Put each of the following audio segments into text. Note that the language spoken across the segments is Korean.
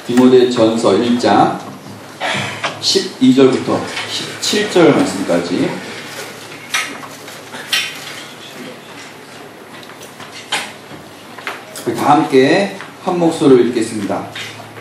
디모데전서 1장 12절부터 17절 말씀까지 다 함께 한 목소리로 읽겠습니다.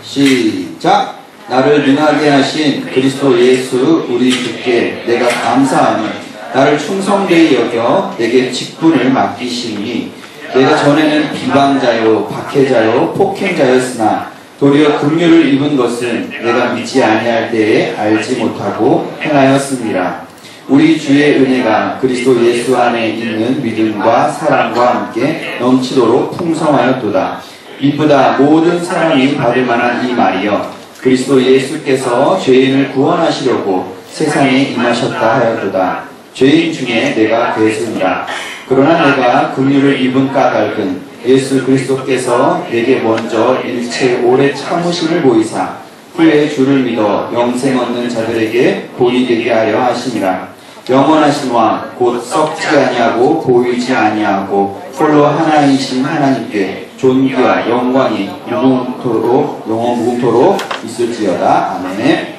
시작! 나를 능하게 하신 그리스도 예수 우리 주께 내가 감사하니 나를 충성되이 여겨 내게 직분을 맡기시니 내가 전에는 비방자요 박해자요 폭행자였으나 도리어 긍휼을 입은 것은 내가 믿지 아니할 때에 알지 못하고 행하였습니다. 우리 주의 은혜가 그리스도 예수 안에 있는 믿음과 사랑과 함께 넘치도록 풍성하였도다. 이보다 모든 사람이 받을 만한 이 말이여 그리스도 예수께서 죄인을 구원하시려고 세상에 임하셨다 하였도다. 죄인 중에 내가 괴수니라. 그러나 내가 긍휼을 입은 까닭은 예수 그리스도께서 내게 먼저 일체 오래 참으심을 보이사 후에 주를 믿어 영생 얻는 자들에게 본이 되게 하려 하심이라. 영원하신 왕 곧 썩지 아니하고 보이지 아니하고 홀로 하나이신 하나님께 존귀와 영광이 영원 무궁토록 있을지어다. 아멘.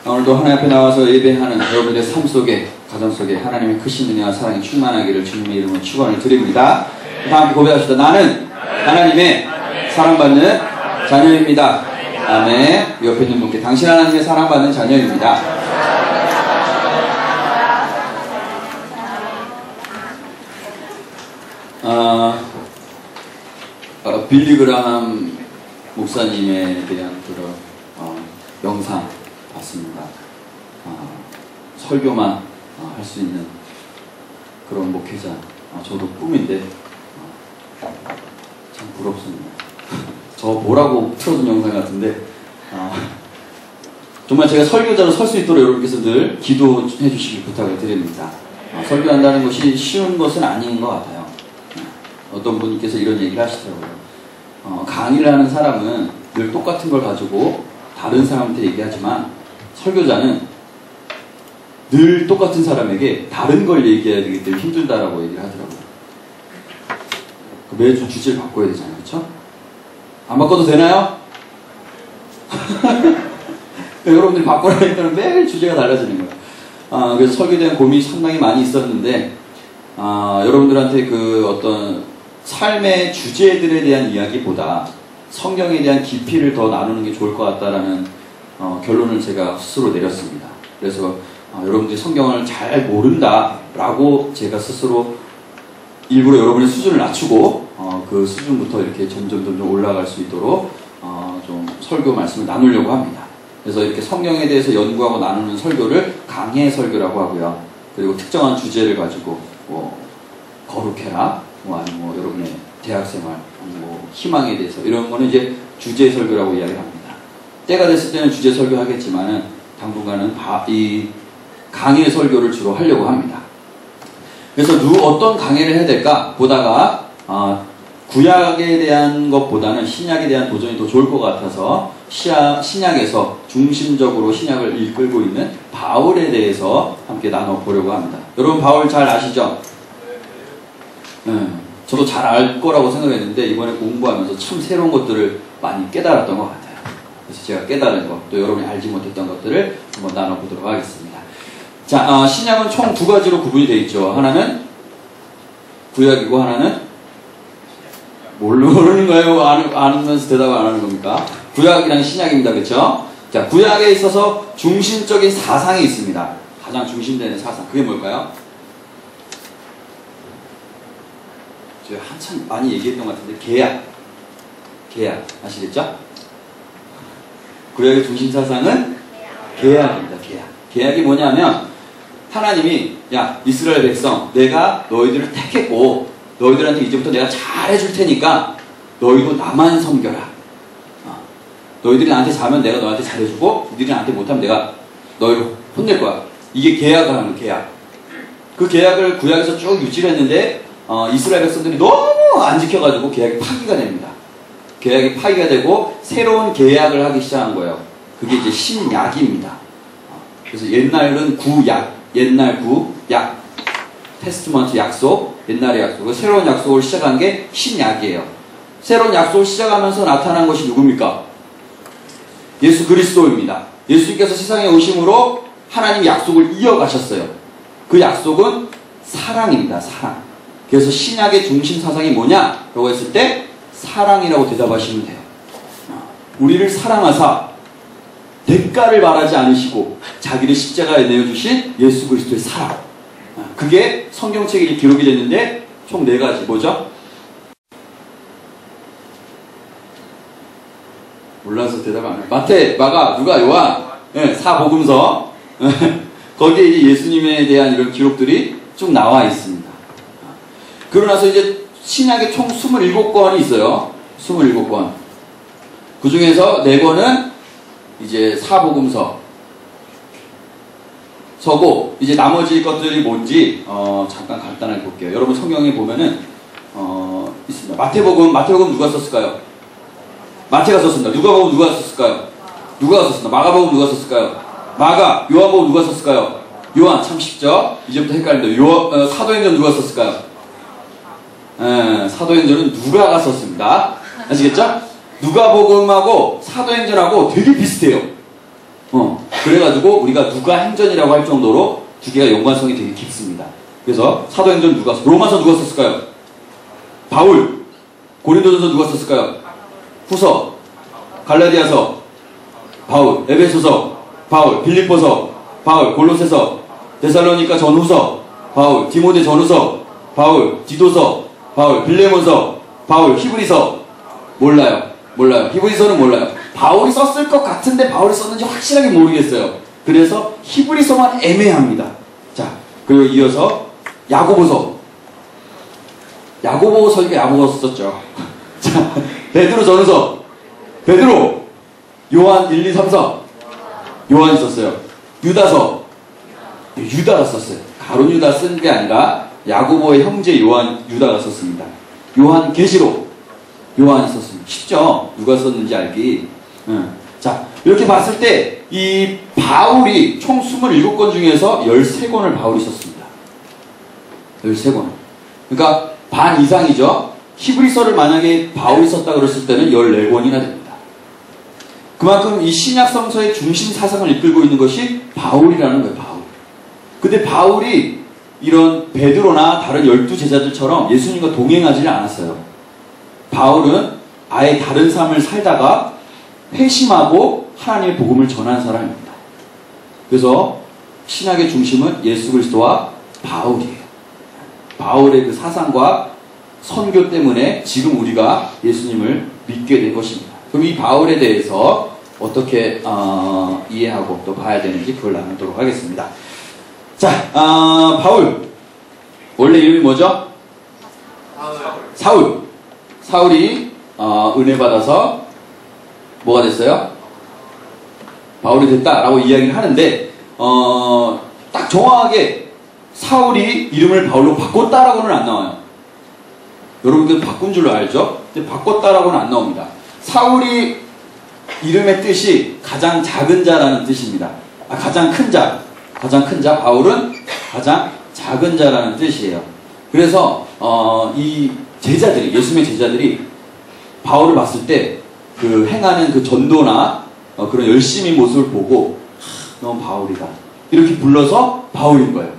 오늘도 하나님 앞에 나와서 예배하는 여러분들의 삶 속에, 가정 속에 하나님의 크신 은혜와 사랑이 충만하기를 주님의 이름으로 축원을 드립니다. 다 함께 고백합시다. 나는 하나님의 사랑받는 자녀입니다. 아멘. 옆에 있는 분께 당신 하나님의 사랑받는 자녀입니다. 빌리 그라함 목사님에 대한 그런 영상 봤습니다. 설교만 할 수 있는 그런 목회자. 저도 꿈인데 참 부럽습니다. 저 뭐라고 틀어준 영상 같은데 정말 제가 설교자로 설 수 있도록 여러분께서 늘 기도해 주시길 부탁을 드립니다. 설교한다는 것이 쉬운 것은 아닌 것 같아요. 어떤 분께서 이런 얘기를 하시더라고요. 강의를 하는 사람은 늘 똑같은 걸 가지고 다른 사람한테 얘기하지만 설교자는 늘 똑같은 사람에게 다른 걸 얘기해야 되기 때문에 힘들다라고 얘기를 하더라고요. 매주 주제를 바꿔야 되잖아요. 그렇죠? 안 바꿔도 되나요? 여러분들이 바꾸라 했더니 매일 주제가 달라지는 거예요. 그래서 설교에 대한 고민이 상당히 많이 있었는데 여러분들한테 그 어떤 삶의 주제들에 대한 이야기보다 성경에 대한 깊이를 더 나누는 게 좋을 것 같다라는 결론을 제가 스스로 내렸습니다. 그래서 여러분들이 성경을 잘 모른다라고 제가 스스로 일부러 여러분의 수준을 낮추고 그 수준부터 이렇게 점점 올라갈 수 있도록 좀 설교 말씀을 나누려고 합니다. 그래서 이렇게 성경에 대해서 연구하고 나누는 설교를 강해 설교라고 하고요. 그리고 특정한 주제를 가지고 거룩해라, 아니면 여러분의 대학생활, 희망에 대해서 이런 거는 이제 주제 설교라고 이야기를 합니다. 때가 됐을 때는 주제 설교 하겠지만은 당분간은 이 강해 설교를 주로 하려고 합니다. 그래서 어떤 강해를 해야 될까 보다가 구약에 대한 것보다는 신약에 대한 도전이 더 좋을 것 같아서 신약에서 중심적으로 신약을 이끌고 있는 바울에 대해서 함께 나눠보려고 합니다. 여러분 바울 잘 아시죠? 저도 잘 알 거라고 생각했는데 이번에 공부하면서 참 새로운 것들을 많이 깨달았던 것 같아요. 그래서 제가 깨달은 것, 또 여러분이 알지 못했던 것들을 한번 나눠보도록 하겠습니다. 자, 신약은 총 두 가지로 구분이 되어 있죠. 하나는 구약이고 하나는 모르는 거예요? 아면서 대답을 안 하는 겁니까? 구약이랑 신약입니다. 그렇죠? 자, 구약에 있어서 중심적인 사상이 있습니다. 가장 중심되는 사상. 그게 뭘까요? 제가 한참 많이 얘기했던 것 같은데 계약 아시겠죠? 구약의 중심 사상은 계약입니다. 계약이 뭐냐면 하나님이 야 이스라엘 백성 내가 너희들을 택했고 너희들한테 이제부터 내가 잘해줄 테니까 너희도 나만 섬겨라. 너희들이 나한테 잘하면 내가 너한테 잘해주고 너희들이 나한테 못하면 내가 너희를 혼낼 거야. 이게 계약을 하는 계약. 그 계약을 구약에서 쭉 유지를 했는데 이스라엘 백성들이 너무 안 지켜가지고 계약이 파기가 됩니다. 계약이 파기가 되고 새로운 계약을 하기 시작한 거예요. 그게 이제 신약입니다. 그래서 옛날은 구약, 옛날 구약, 테스트먼트 약속, 옛날의 약속, 새로운 약속을 시작한 게 신약이에요. 새로운 약속을 시작하면서 나타난 것이 누굽니까? 예수 그리스도입니다. 예수님께서 세상에 오심으로 하나님 약속을 이어가셨어요. 그 약속은 사랑입니다. 사랑. 그래서 신약의 중심 사상이 뭐냐? 라고 했을 때 사랑이라고 대답하시면 돼요. 우리를 사랑하사 대가를 바라지 않으시고 자기를 십자가에 내어주신 예수 그리스도의 사랑. 그게 성경책에 기록이 됐는데 총 4가지. 뭐죠? 몰라서 대답 안 해요. 마태, 마가, 누가, 요한, 사복음서. 거기에 이제 예수님에 대한 이런 기록들이 쭉 나와 있습니다. 그러고 나서 이제 신약에 총 27권이 있어요. 27권. 그 중에서 4권은 이제 사복음서 서고, 이제 나머지 것들이 뭔지 잠깐 간단하게 볼게요. 여러분 성경에 보면은 있습니다. 마태복음 누가 썼을까요? 마태가 썼습니다. 누가복음 누가 썼을까요? 누가 썼습니다. 마가복음 누가 썼을까요? 마가. 요한복음 누가 썼을까요? 요한. 참 쉽죠? 이제부터 헷갈립니다. 사도행전 누가 썼을까요? 사도행전은 누가가 썼습니다. 아시겠죠? 누가복음하고 사도행전하고 되게 비슷해요. 그래가지고 우리가 누가행전이라고 할 정도로 두 개가 연관성이 되게 깊습니다. 그래서 사도행전 누가, 로마서 누가 썼을까요? 바울. 고린도전서 누가 썼을까요? 후서. 갈라디아서 바울. 에베소서 바울. 빌립보서 바울. 골로새서, 데살로니가 전후서 바울. 디모데 전후서 바울. 디도서 바울. 빌레몬서 바울. 히브리서 몰라요. 히브리서는 몰라요. 바울이 썼을 것 같은데 바울이 썼는지 확실하게 모르겠어요. 그래서 히브리서만 애매합니다. 자, 그리고 이어서 야고보서. 야고보서니까 야고보서 썼죠. 자, 베드로 전후서. 베드로. 요한 1, 2, 3, 4. 요한이 썼어요. 유다서. 유다가 썼어요. 가룟 유다 쓴 게 아니라 야고보의 형제 유다가 썼습니다. 요한 계시록. 요한이 썼습니다. 쉽죠? 누가 썼는지 알기. 자, 이렇게 봤을 때 이 바울이 총 27권 중에서 13권을 바울이 썼습니다. 13권. 그러니까 반 이상이죠. 히브리서를 만약에 바울이 썼다 그랬을 때는 14권이나 됩니다. 그만큼 이 신약성서의 중심 사상을 이끌고 있는 것이 바울이라는 거예요. 바울. 근데 바울이 이런 베드로나 다른 12제자들처럼 예수님과 동행하지는 않았어요. 바울은 아예 다른 삶을 살다가 회심하고 하나님의 복음을 전한 사람입니다. 그래서 신약의 중심은 예수 그리스도와 바울이에요. 바울의 그 사상과 선교 때문에 지금 우리가 예수님을 믿게 된 것입니다. 그럼 이 바울에 대해서 어떻게 이해하고 또 봐야 되는지 그걸 나누도록 하겠습니다. 자, 바울 원래 이름이 뭐죠? 사울. 사울이 은혜 받아서 뭐가 됐어요? 바울이 됐다라고 이야기를 하는데 딱 정확하게 사울이 이름을 바울로 바꿨다라고는 안 나와요. 여러분들 바꾼 줄로 알죠? 근데 바꿨다라고는 안 나옵니다. 사울이 이름의 뜻이 가장 작은 자라는 뜻입니다. 가장 큰 자. 가장 큰 자. 바울은 가장 작은 자라는 뜻이에요. 그래서 이 제자들이, 예수님의 제자들이 바울을 봤을 때 그 행하는 그 전도나 그런 열심히 모습을 보고 넌 바울이다. 이렇게 불러서 바울인 거예요.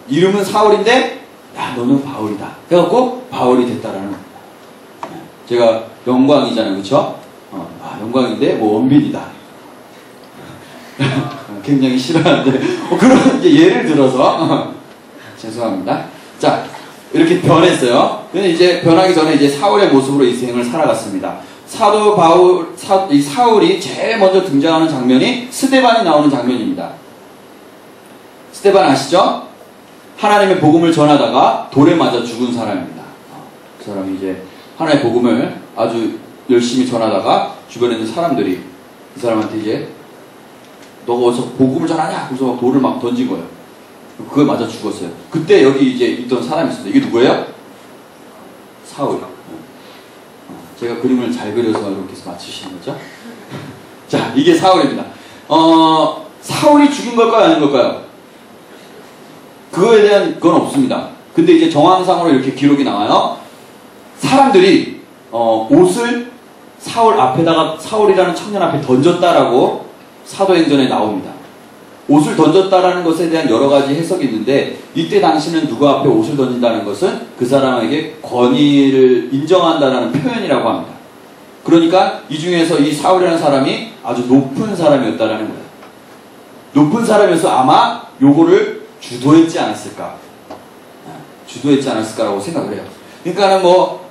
이름은 사울인데 야 너는 바울이다. 해갖고 바울이 됐다라는 겁니다. 제가 영광이잖아요. 그쵸? 영광인데 뭐 원빈이다. 굉장히 싫어하는데 그런 이제 예를 들어서 죄송합니다. 자, 이렇게 변했어요. 근데 이제 변하기 전에 이제 사울의 모습으로 이 생을 살아갔습니다. 사도 바울, 이 사울이 제일 먼저 등장하는 장면이 스데반이 나오는 장면입니다. 스데반 아시죠? 하나님의 복음을 전하다가 돌에 맞아 죽은 사람입니다. 그 사람이 이제 하나님의 복음을 아주 열심히 전하다가 주변에 있는 사람들이 이 사람한테 이제 너가 어디서 복음을 전하냐? 그래서 막 돌을 막 던진 거예요. 그거에 맞아 죽었어요. 그때 여기 이제 있던 사람이 있습니다. 이게 누구예요? 사울. 제가 그림을 잘 그려서 이렇게 해서 맞추시는 거죠? 자, 이게 사울입니다. 사울이 죽인 걸까요? 아닌 걸까요? 그거에 대한 건 없습니다. 근데 이제 정황상으로 이렇게 기록이 나와요. 사람들이 옷을 사울 앞에다가 사울이라는 청년 앞에 던졌다라고 사도행전에 나옵니다. 옷을 던졌다라는 것에 대한 여러 가지 해석이 있는데 이때 당시는 누구 앞에 옷을 던진다는 것은 그 사람에게 권위를 인정한다는 표현이라고 합니다. 그러니까 이 중에서 이 사울이라는 사람이 아주 높은 사람이었다라는 거예요. 높은 사람이어서 아마 요거를 주도했지 않았을까. 주도했지 않았을까라고 생각을 해요. 그러니까는 뭐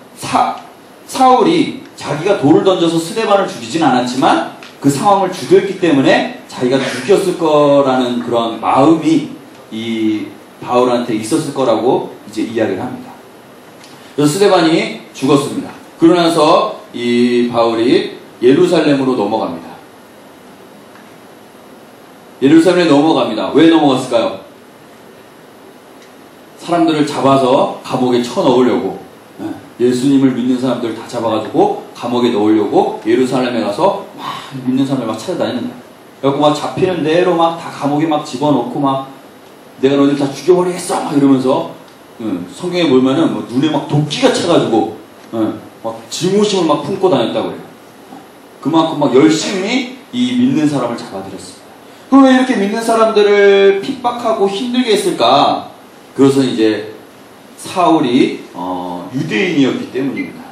사울이 자기가 돌을 던져서 스데반을 죽이진 않았지만 그 상황을 주도했기 때문에 자기가 죽였을 거라는 그런 마음이 이 바울한테 있었을 거라고 이제 이야기를 합니다. 그래서 스데반이 죽었습니다. 그러면서 이 바울이 예루살렘으로 넘어갑니다. 예루살렘에 넘어갑니다. 왜 넘어갔을까요? 사람들을 잡아서 감옥에 쳐넣으려고, 예수님을 믿는 사람들 다 잡아가지고 감옥에 넣으려고 예루살렘에 가서 막 믿는 사람들 막 찾아다니는 거야. 그래갖고 막 잡히는 대로 막 다 감옥에 막 집어넣고 막 내가 너희들 다 죽여버리겠어 막 이러면서 성경에 보면은 뭐 눈에 막 도끼가 차가지고 막 증오심을 막 품고 다녔다고 해요. 그만큼 막 열심히 이 믿는 사람을 잡아들였습니다. 그럼 왜 이렇게 믿는 사람들을 핍박하고 힘들게 했을까? 그것은 이제 사울이 유대인이었기 때문입니다.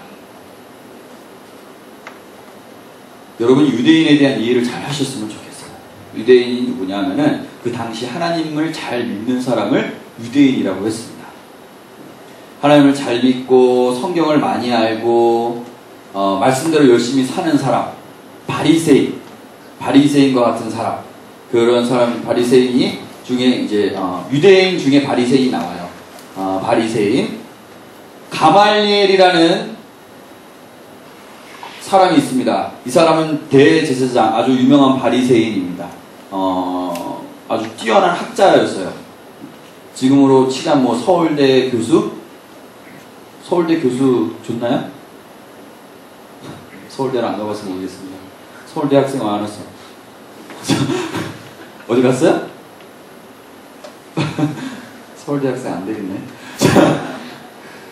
여러분이 유대인에 대한 이해를 잘 하셨으면 좋겠어요. 유대인이 누구냐 하면은 그 당시 하나님을 잘 믿는 사람을 유대인이라고 했습니다. 하나님을 잘 믿고 성경을 많이 알고 말씀대로 열심히 사는 사람, 바리새인과 같은 사람, 그런 사람 바리새인이 중에 이제 유대인 중에 바리새인이 나와요. 바리새인 가말리엘이라는 사람이 있습니다. 이 사람은 대제사장, 아주 유명한 바리새인입니다. 아주 뛰어난 학자였어요. 지금으로 치면 뭐 서울대 교수 좋나요? 서울대를 안 가봐서 모르겠습니다. 서울대 학생 많았어. 어디 갔어요? 서울대 학생 안 되겠네.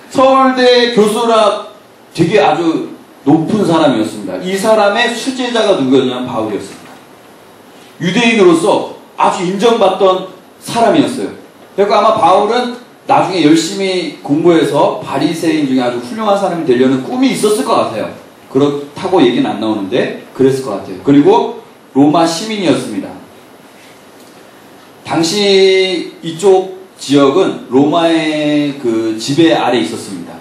서울대 교수라 되게 아주 높은 사람이었습니다. 이 사람의 수제자가 누구였냐면 바울이었습니다. 유대인으로서 아주 인정받던 사람이었어요. 그러니까 아마 바울은 나중에 열심히 공부해서 바리새인 중에 아주 훌륭한 사람이 되려는 꿈이 있었을 것 같아요. 그렇다고 얘기는 안 나오는데 그랬을 것 같아요. 그리고 로마 시민이었습니다. 당시 이쪽 지역은 로마의 그 지배 아래 있었습니다.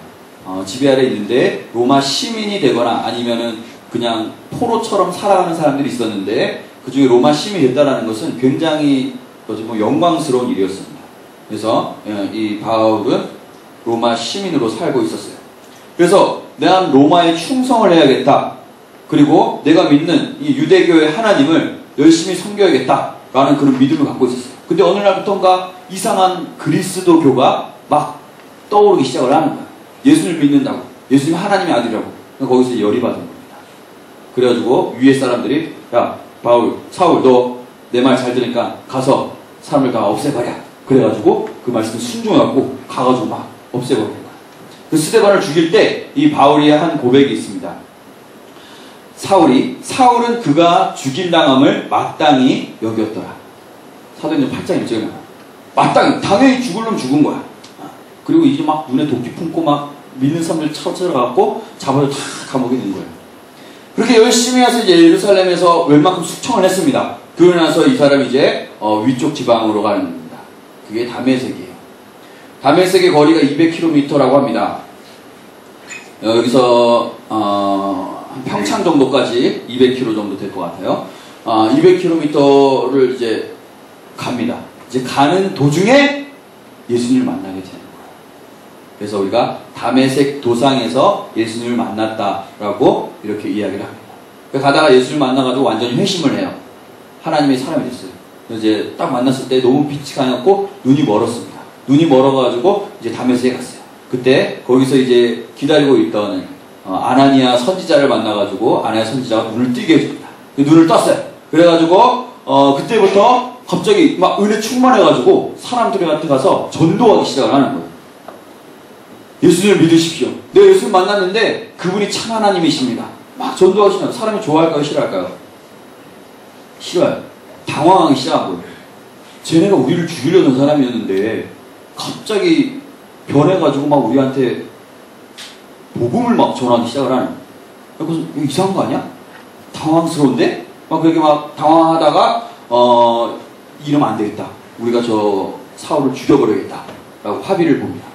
지배 아래 있는데 로마 시민이 되거나 아니면은 그냥 포로처럼 살아가는 사람들이 있었는데 그 중에 로마 시민이 됐다라는 것은 굉장히 영광스러운 일이었습니다. 그래서 이 바울은 로마 시민으로 살고 있었어요. 그래서 내가 로마에 충성을 해야겠다. 그리고 내가 믿는 이 유대교의 하나님을 열심히 섬겨야겠다라는 그런 믿음을 갖고 있었어요. 근데 어느 날부터인가 이상한 그리스도교가 막 떠오르기 시작을 하는 거야. 예수를 믿는다고. 예수님 하나님의 아들이라고. 거기서 열이 받은 겁니다. 그래가지고 위에 사람들이 야 바울, 사울 너 내 말 잘 들으니까 가서 사람을 다 없애버려. 그래가지고 그 말씀을 순종해갖고 가가지고 막 없애버리는 거야. 그 스데반을 죽일 때 이 바울이 한 고백이 있습니다. 사울은 그가 죽임당함을 마땅히 여겼더라. 사도행전 8장 1절에 나와. 마땅히 당연히 죽을 놈 죽은 거야. 그리고 이제 막 눈에 도끼 품고 막 믿는 사람들 찾아가갖고 잡아서 다 감옥에 넣은 거예요. 그렇게 열심히 해서 이제 예루살렘에서 웬만큼 숙청을 했습니다. 그러고 나서 이 사람이 이제 위쪽 지방으로 가는 겁니다. 그게 다메섹이에요. 다메섹의 거리가 200km라고 합니다. 여기서 평창 정도까지 200km 정도 될 것 같아요. 200km를 이제 갑니다. 이제 가는 도중에 예수님을 만나게 되는 거예요. 그래서 우리가 다메섹 도상에서 예수님을 만났다라고 이렇게 이야기를 합니다. 가다가 예수님을 만나가지고 완전히 회심을 해요. 하나님의 사람이 됐어요. 이제 딱 만났을 때 너무 빛이 강했고 눈이 멀었습니다. 눈이 멀어가지고 이제 다메섹에 갔어요. 그때 거기서 이제 기다리고 있던 아나니아 선지자를 만나가지고 아나니아 선지자가 눈을 뜨게 해줍니다. 눈을 떴어요. 그래가지고 그때부터 갑자기 막 은혜 충만해가지고 사람들한테 가서 전도하기 시작을 하는 거예요. 예수님을 믿으십시오. 내가 예수님 만났는데 그분이 참 하나님이십니다. 막 전도하시면 사람이 좋아할까요? 싫어할까요? 싫어요. 당황하기 시작한 거예요. 쟤네가 우리를 죽이려는 사람이었는데 갑자기 변해가지고 막 우리한테 복음을 막 전하기 시작을 하는 거예요. 그래서 이거 이상한 거 아니야? 당황스러운데? 막 그렇게 막 당황하다가 이러면 안 되겠다. 우리가 저 사울을 죽여버려야겠다. 라고 합의를 봅니다.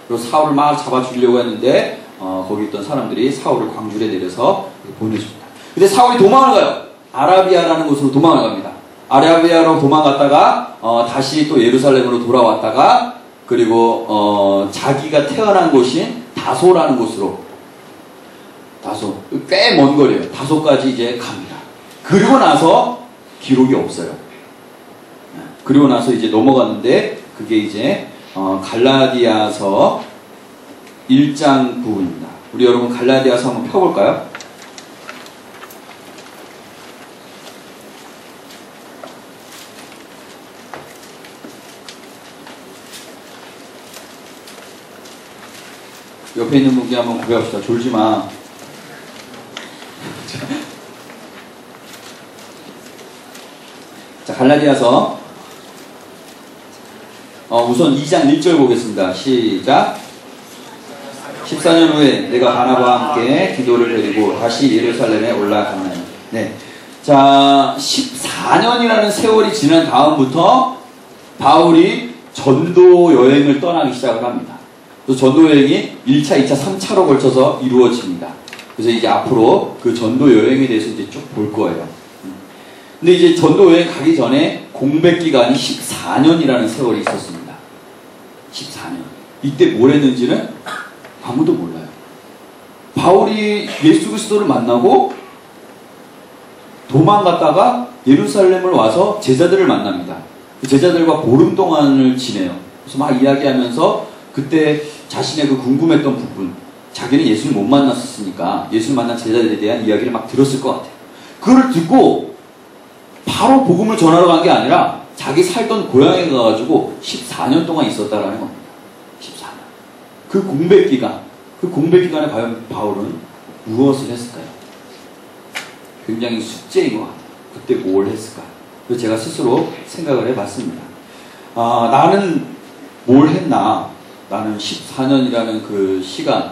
그래서 사울을 막 잡아 죽이려고 했는데 거기 있던 사람들이 사울을 광주에 내려서 보내줍니다. 근데 사울이 도망을 가요. 아라비아라는 곳으로 도망을 갑니다. 아라비아로 도망갔다가 다시 또 예루살렘으로 돌아왔다가 그리고 자기가 태어난 곳인 다소라는 곳으로 다소 꽤 먼 거리예요. 다소까지 이제 갑니다. 그리고 나서 기록이 없어요. 그리고 나서 이제 넘어갔는데 그게 이제 갈라디아서 1장 부분입니다. 우리 여러분 갈라디아서 한번 펴볼까요? 옆에 있는 분께 한번 고백합시다. 졸지 마. 자, 갈라디아서 우선 2장 1절 보겠습니다. 시작. 14년 후에 내가 바나바와 함께 기도를 드리고 다시 예루살렘에 올라갔나니. 네. 자, 14년이라는 세월이 지난 다음부터 바울이 전도 여행을 떠나기 시작을 합니다. 그래서 전도 여행이 1차, 2차, 3차로 걸쳐서 이루어집니다. 그래서 이제 앞으로 그 전도 여행에 대해서 이제 쭉 볼 거예요. 근데 이제 전도 여행 가기 전에 공백 기간이 14년이라는 세월이 있었습니다. 14년. 이때 뭘 했는지는 아무도 몰라요. 바울이 예수 그리스도를 만나고 도망갔다가 예루살렘을 와서 제자들을 만납니다. 그 제자들과 보름 동안을 지내요. 그래서 막 이야기하면서 그때 자신의 그 궁금했던 부분, 자기는 예수를 못 만났었으니까 예수를 만난 제자들에 대한 이야기를 막 들었을 것 같아요. 그걸 듣고 바로 복음을 전하러 간 게 아니라 자기 살던 고향에 가가지고 14년 동안 있었다라는 겁니다. 14년. 그 공백 기간에 과연 바울은 무엇을 했을까요? 굉장히 숙제인 것 같아요. 그때 뭘 했을까? 그래서 제가 스스로 생각을 해봤습니다. 나는 뭘 했나? 나는 14년이라는 그 시간,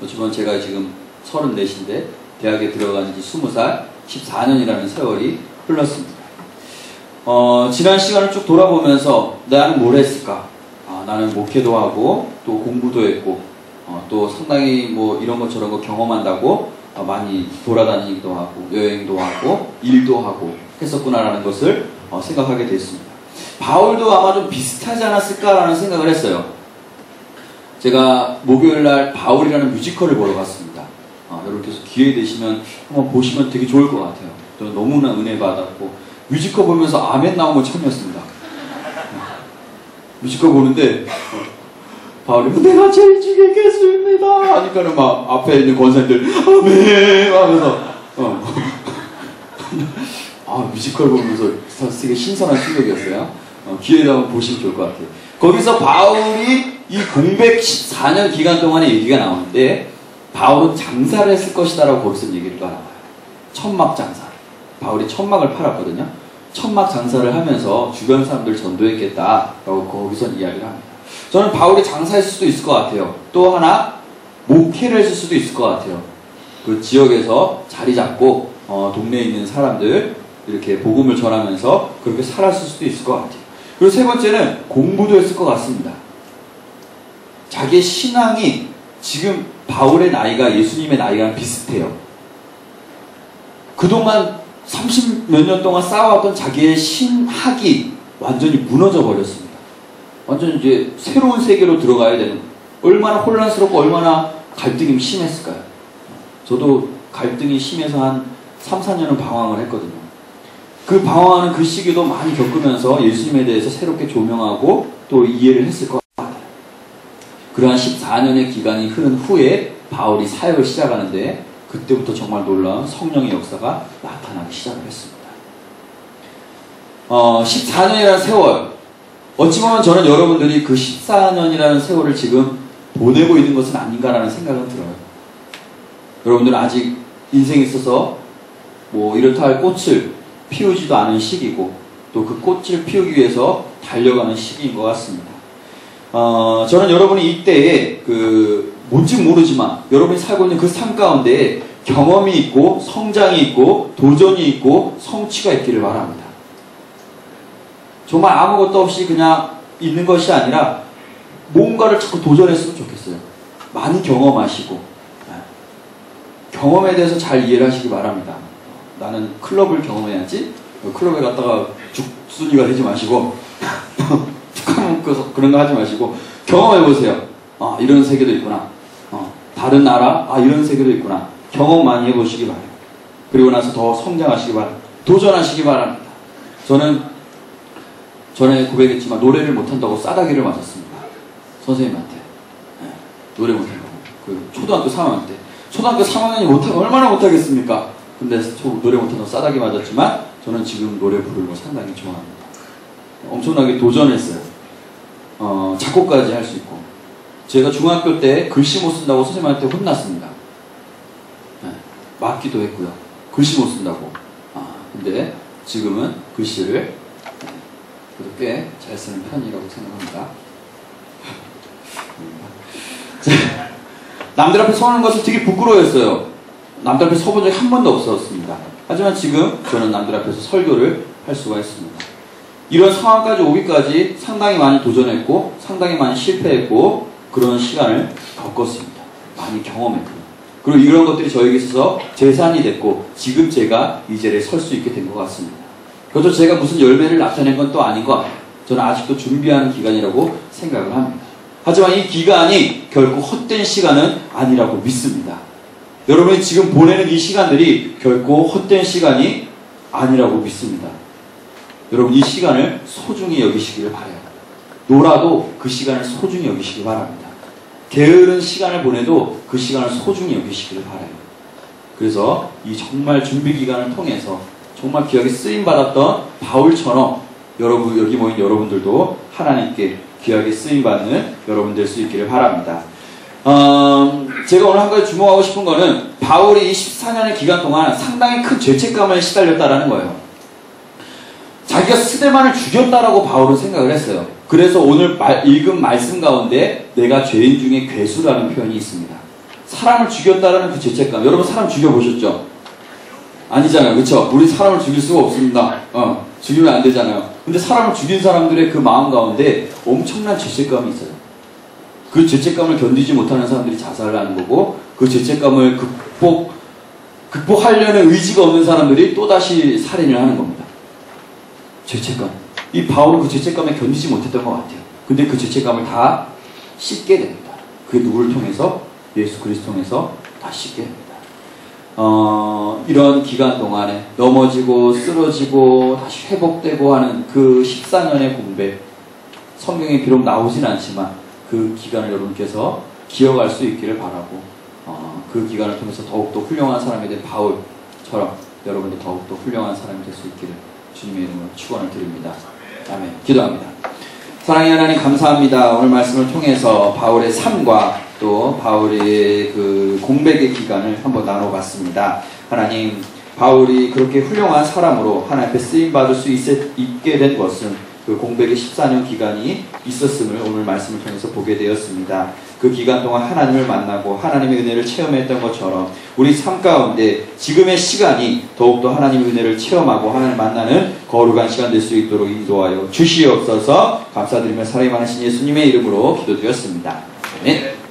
어쩌면 제가 지금 34인데 대학에 들어간 지 20살, 14년이라는 세월이 흘렀습니다. 지난 시간을 쭉 돌아보면서 나는 뭘 했을까? 나는 목회도 하고 또 공부도 했고 또 상당히 뭐 이런 것 저런 거 경험한다고 많이 돌아다니기도 하고 여행도 하고 일도 하고 했었구나라는 것을 생각하게 됐습니다. 바울도 아마 좀 비슷하지 않았을까라는 생각을 했어요. 제가 목요일날 바울이라는 뮤지컬을 보러 갔습니다. 여러분께서 기회 되시면 한번 보시면 되게 좋을 것 같아요. 저는 너무나 은혜 받았고 뮤지컬 보면서 아멘 나온 건 처음이었습니다. 뮤지컬 보는데 바울이 내가 제일 죽이겠습니다 하니까는 막 앞에 있는 권사님들 아멘 하면서 뮤지컬 보면서 되게 신선한 충격이었어요. 기회에 한번 보시면 좋을 것 같아요. 거기서 바울이 이 공백 14년 기간 동안의 얘기가 나오는데 바울은 장사를 했을 것이다 라고 거기서 얘기를 나와요. 천막 장사. 바울이 천막을 팔았거든요. 천막 장사를 하면서 주변 사람들 전도했겠다 라고 거기서 이야기를 합니다. 저는 바울이 장사했을 수도 있을 것 같아요. 또 하나 목회를 했을 수도 있을 것 같아요. 그 지역에서 자리 잡고 동네에 있는 사람들 이렇게 복음을 전하면서 그렇게 살았을 수도 있을 것 같아요. 그리고 세 번째는 공부도 했을 것 같습니다. 자기의 신앙이 지금 바울의 나이가 예수님의 나이랑 비슷해요. 그동안 30 몇 년 동안 쌓아왔던 자기의 신학이 완전히 무너져 버렸습니다. 완전히 이제 새로운 세계로 들어가야 되는, 얼마나 혼란스럽고 얼마나 갈등이 심했을까요? 저도 갈등이 심해서 한 3, 4년은 방황을 했거든요. 그 방황하는 그 시기도 많이 겪으면서 예수님에 대해서 새롭게 조명하고 또 이해를 했을 것 같아요. 그러한 14년의 기간이 흐른 후에 바울이 사역을 시작하는데 그때부터 정말 놀라운 성령의 역사가 나타나기 시작을 했습니다. 14년이라는 세월, 어찌 보면 저는 여러분들이 그 14년이라는 세월을 지금 보내고 있는 것은 아닌가라는 생각은 들어요. 여러분들은 아직 인생에 있어서 뭐 이렇다 할 꽃을 피우지도 않은 시기고 또 그 꽃을 피우기 위해서 달려가는 시기인 것 같습니다. 저는 여러분이 이때에 뭔지 모르지만 여러분이 살고 있는 그 삶 가운데 경험이 있고 성장이 있고 도전이 있고 성취가 있기를 바랍니다. 정말 아무것도 없이 그냥 있는 것이 아니라 뭔가를 자꾸 도전했으면 좋겠어요. 많이 경험하시고 경험에 대해서 잘 이해를 하시기 바랍니다. 나는 클럽을 경험해야지 클럽에 갔다가 죽순이가 되지 마시고 그런 거 하지 마시고 경험해보세요. 이런 세계도 있구나. 다른 나라 이런 세계도 있구나. 경험 많이 해보시기 바랍니다. 그리고 나서 더 성장하시기 바랍니다. 도전하시기 바랍니다. 저는 전에 고백했지만 노래를 못한다고 싸다기를 맞았습니다. 선생님한테. 노래 못한다고. 초등학교 3학년 때. 초등학교 3학년이 못하면 얼마나 못하겠습니까? 근데 노래 못한다고 싸다기 맞았지만 저는 지금 노래 부르는 거 상당히 좋아합니다. 엄청나게 도전했어요. 작곡까지 할 수 있고. 제가 중학교 때 글씨 못 쓴다고 선생님한테 혼났습니다. 맞기도 했고요. 글씨 못 쓴다고. 근데 지금은 글씨를 그래도 꽤 잘 쓰는 편이라고 생각합니다. 남들 앞에 서는 것을 되게 부끄러워했어요. 남들 앞에 서본 적이 한 번도 없었습니다. 하지만 지금 저는 남들 앞에서 설교를 할 수가 있습니다. 이런 상황까지 오기까지 상당히 많이 도전했고 상당히 많이 실패했고 그런 시간을 겪었습니다. 많이 경험했고요. 그리고 이런 것들이 저에게 있어서 재산이 됐고 지금 제가 이 자리에 설 수 있게 된 것 같습니다. 그래서 제가 무슨 열매를 나타낸 건 또 아닌 것 같아요. 저는 아직도 준비하는 기간이라고 생각을 합니다. 하지만 이 기간이 결코 헛된 시간은 아니라고 믿습니다. 여러분이 지금 보내는 이 시간들이 결코 헛된 시간이 아니라고 믿습니다. 여러분 이 시간을 소중히 여기시기를 바라요. 놀아도 그 시간을 소중히 여기시기 바랍니다. 게으른 시간을 보내도 그 시간을 소중히 여기시기를 바라요. 그래서 이 정말 준비 기간을 통해서 정말 귀하게 쓰임받았던 바울처럼 여러분 여기 모인 여러분들도 하나님께 귀하게 쓰임받는 여러분 될 수 있기를 바랍니다. 제가 오늘 한 가지 주목하고 싶은 거는 바울이 14년의 기간 동안 상당히 큰 죄책감에 시달렸다라는 거예요. 자기가 스데반을 죽였다라고 바울은 생각을 했어요. 그래서 오늘 읽은 말씀 가운데 내가 죄인 중에 괴수라는 표현이 있습니다. 사람을 죽였다라는 그 죄책감. 여러분 사람 죽여보셨죠? 아니잖아요. 그렇죠? 우리 사람을 죽일 수가 없습니다. 죽이면 안 되잖아요. 근데 사람을 죽인 사람들의 그 마음 가운데 엄청난 죄책감이 있어요. 그 죄책감을 견디지 못하는 사람들이 자살을 하는 거고 그 죄책감을 극복하려는 의지가 없는 사람들이 또다시 살인을 하는 겁니다. 죄책감. 이 바울은 그 죄책감에 견디지 못했던 것 같아요. 근데 그 죄책감을 다 씻게 됩니다. 그게 누구를 통해서? 예수 그리스도 통해서 다 씻게 됩니다. 이런 기간 동안에 넘어지고 쓰러지고 다시 회복되고 하는 그 14년의 공백, 성경에 비록 나오진 않지만 그 기간을 여러분께서 기억할 수 있기를 바라고 그 기간을 통해서 더욱더 훌륭한 사람이 된 바울처럼 여러분도 더욱더 훌륭한 사람이 될 수 있기를 주님의 이름으로 축원을 드립니다. 아멘. 기도합니다. 사랑의 하나님 감사합니다. 오늘 말씀을 통해서 바울의 삶과 또 바울의 그 공백의 기간을 한번 나눠봤습니다. 하나님, 바울이 그렇게 훌륭한 사람으로 하나님 앞에 쓰임받을 수 있게 된 것은 그 공백의 14년 기간이 있었음을 오늘 말씀을 통해서 보게 되었습니다. 그 기간 동안 하나님을 만나고 하나님의 은혜를 체험했던 것처럼 우리 삶 가운데 지금의 시간이 더욱더 하나님의 은혜를 체험하고 하나님을 만나는 거룩한 시간 될 수 있도록 인도하여 주시옵소서. 감사드리며 사랑이 많으신 예수님의 이름으로 기도드렸습니다. 아멘.